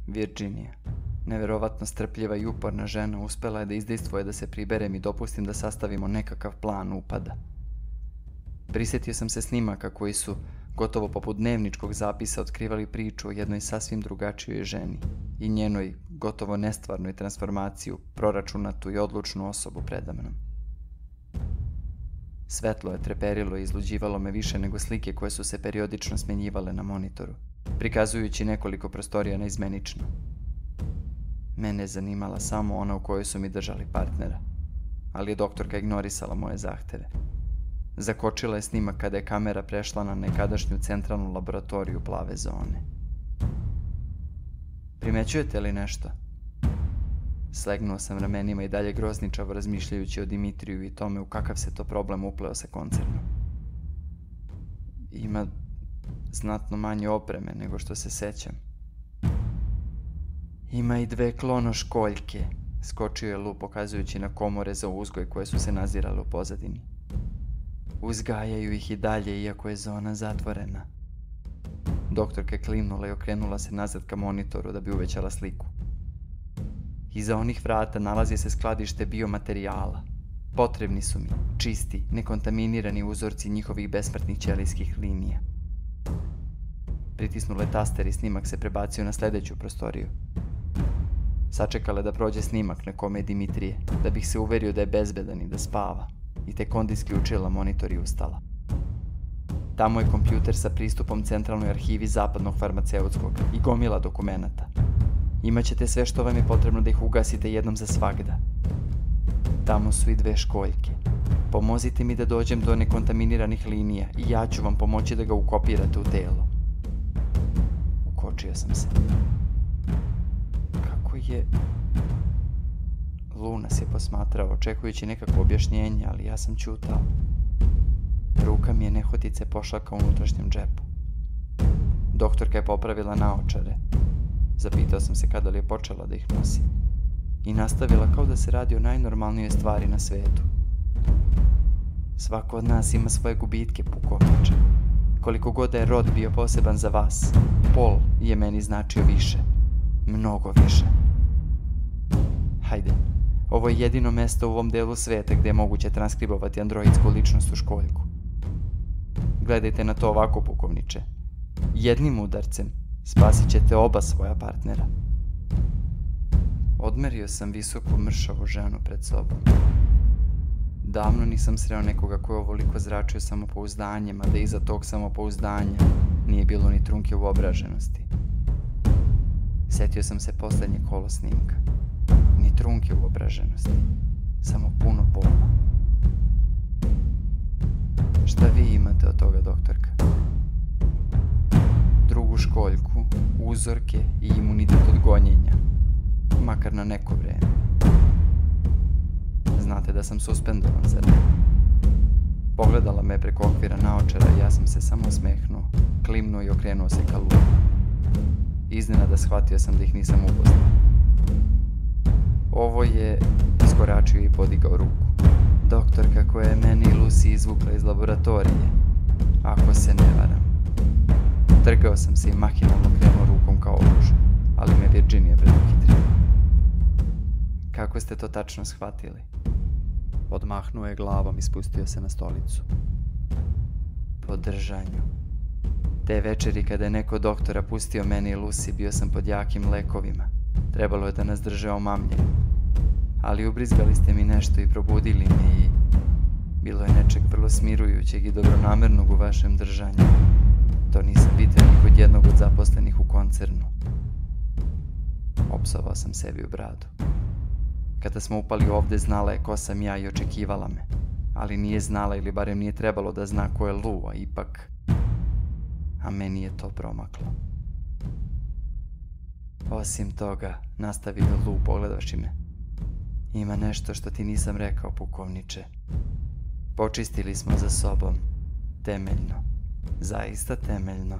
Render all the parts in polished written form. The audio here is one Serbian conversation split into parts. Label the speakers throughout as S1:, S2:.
S1: Virginia, neverovatno strpljiva i uporna žena, uspela je da izdejstvuje da se priberem i dopustim da sastavimo nekakav plan upada. Prisjetio sam se snimaka koji su, gotovo poput dnevničkog zapisa, otkrivali priču o jednoj sasvim drugačijoj ženi i njenoj, gotovo nestvarnoj transformaciji u proračunatu i odlučnu osobu predamnom. Svetlo je treperilo i izluđivalo me više nego slike koje su se periodično smenjivale na monitoru, prikazujući nekoliko prostorija naizmenično. Mene je zanimala samo ona u kojoj su mi držali partnera, ali je doktorka ignorisala moje zahteve. Zakočila je snimak kada je kamera prešla na nekadašnju centralnu laboratoriju plave zone. Primećujete li nešto? Slegnuo sam ramenima i dalje grozničavo razmišljajući o Dimitriju i tome u kakav se to problem upleo sa koncernom. Ima znatno manje opreme nego što se sećam. Ima i 2 klonoškoljke, skočio je Lu pokazujući na komore za uzgoj koje su se nazirale u pozadini. Uzgajaju ih i dalje, iako je zona zatvorena. Doktorka je klimnula i okrenula se nazad ka monitoru da bi uvećala sliku. Iza onih vrata nalazi se skladište biomaterijala. Potrebni su mi čisti, nekontaminirani uzorci njihovih besmrtnih ćelijskih linija. Pritisnule taster i snimak se prebacio na sljedeću prostoriju. Sačekala da prođe snimak na kome je Dimitrije, da bih se uverio da je bezbedan i da spava, i tek onda isključila monitor i ustala. Tamo je kompjuter sa pristupom centralnoj arhivi zapadnog farmaceutskog i gomila dokumenata. Imaćete sve što vam je potrebno da ih ugasite jednom za svagda. Tamo su i 2 školjke. Pomozite mi da dođem do nekontaminiranih linija i ja ću vam pomoći da ga ukopirate u telo. Ukočio sam se. Kako je... Lu nas je posmatrao, očekujući nekako objašnjenje, ali ja sam ćutao. Ruka mi je nehotice pošla ka unutrašnjem džepu. Doktorka je popravila naočare. Zapitao sam se kada li je počela da ih nosi. I nastavila kao da se radi o najnormalnijoj stvari na svetu. Svako od nas ima svoje gubitke, pukovniče. Koliko god da je rod bio poseban za vas, pol je meni značio više. Mnogo više. Hajde, ovo je jedino mesto u ovom delu sveta gde je moguće transkribovati androidsku ličnost u školjku. Gledajte na to ovako, pukovniče. Jednim udarcem spasit ćete oba svoja partnera. Odmerio sam visoku mršavu ženu pred sobom. Davno nisam sreo nekoga ko je ovoliko zračio samopouzdanjem, a da iza tog samopouzdanja nije bilo ni trunke uobraženosti. Setio sam se poslednje kolo snimka. Ni trunke uobraženosti, samo puno bola. Šta vi imate od toga, doktorka? Drugu školjku, uzorke i imunitet od gonjenja. Makar na neko vreme. Znate da sam suspendovan, zar ne? Pogledala me preko okvira naočara i ja sam se samo smehnuo, klimnuo i okrenuo se ka Lu. Iznenada shvatio sam da ih nisam upoznao. Ovo je... Iskoračio i podigao ruku. Doktorka koja je meni i Lucy izvukla iz laboratorije. Ako se ne varam. Trgao sam se i mahinalno krenuo rukom kao oružje, ali me Virginia preduhitrio. Kako ste to tačno shvatili? Odmahnuo je glavom i spustio se na stolicu. Po držanju. Te večeri kada je neko doktora pustio meni i Lucy, bio sam pod jakim lekovima. Trebalo je da nas drže omamljeni. Ali ubrizgali ste mi nešto i probudili me i... Bilo je nečeg vrlo smirujućeg i dobronamernog u vašem držanju. To nisam vidio ni kod jednog od zaposlenih u koncernu. Opsovao sam sebi u bradu. Kada smo upali ovde, znala je ko sam ja i očekivala me. Ali nije znala, ili barem nije trebalo da zna ko je Lu, a ipak... A meni je to promaklo. Osim toga, nastavio Lu pogledavši me. Ima nešto što ti nisam rekao, pukovniče. Počistili smo za sobom. Temeljno. Zaista temeljno.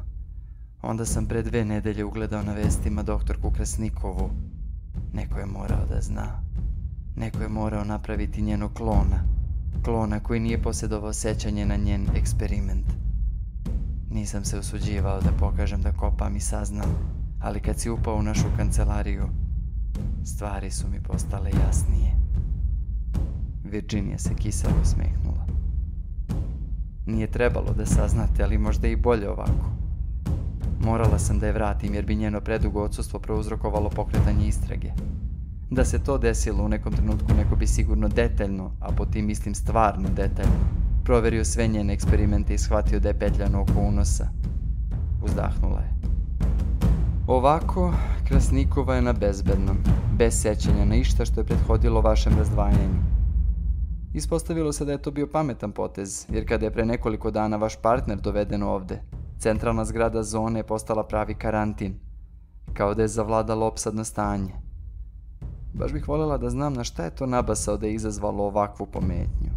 S1: Onda sam pre 2 nedelje ugledao na vestima doktorku Krasnikovu. Neko je morao da zna. Neko je morao napraviti njenog klona. Klona koji nije posjedovao sećanje na njen eksperiment. Nisam se usuđivao da pokažem da kopam i saznam. ali kad si upao u našu kancelariju, stvari su mi postale jasnije. Virginia se kiselo usmehnula. Nije trebalo da saznate, ali možda i bolje ovako. Morala sam da je vratim jer bi njeno predugo odsustvo prouzrokovalo pokretanje istrage. Da se to desilo u nekom trenutku, neko bi sigurno detaljno, a po tim mislim stvarno detaljno, proverio sve njene eksperimente i shvatio da je petljano oko unosa. Uzdahnula je. Ovako, Krasnikova je na bezbednom, bez sećanja na išta što je prethodilo vašem razdvajanju. Ispostavilo se da je to bio pametan potez, jer kada je pre nekoliko dana vaš partner doveden ovde, centralna zgrada zone je postala pravi karantin, kao da je zavladalo opsadno stanje. Baš bih voljela da znam na šta je to nabasao da je izazvalo ovakvu pometnju.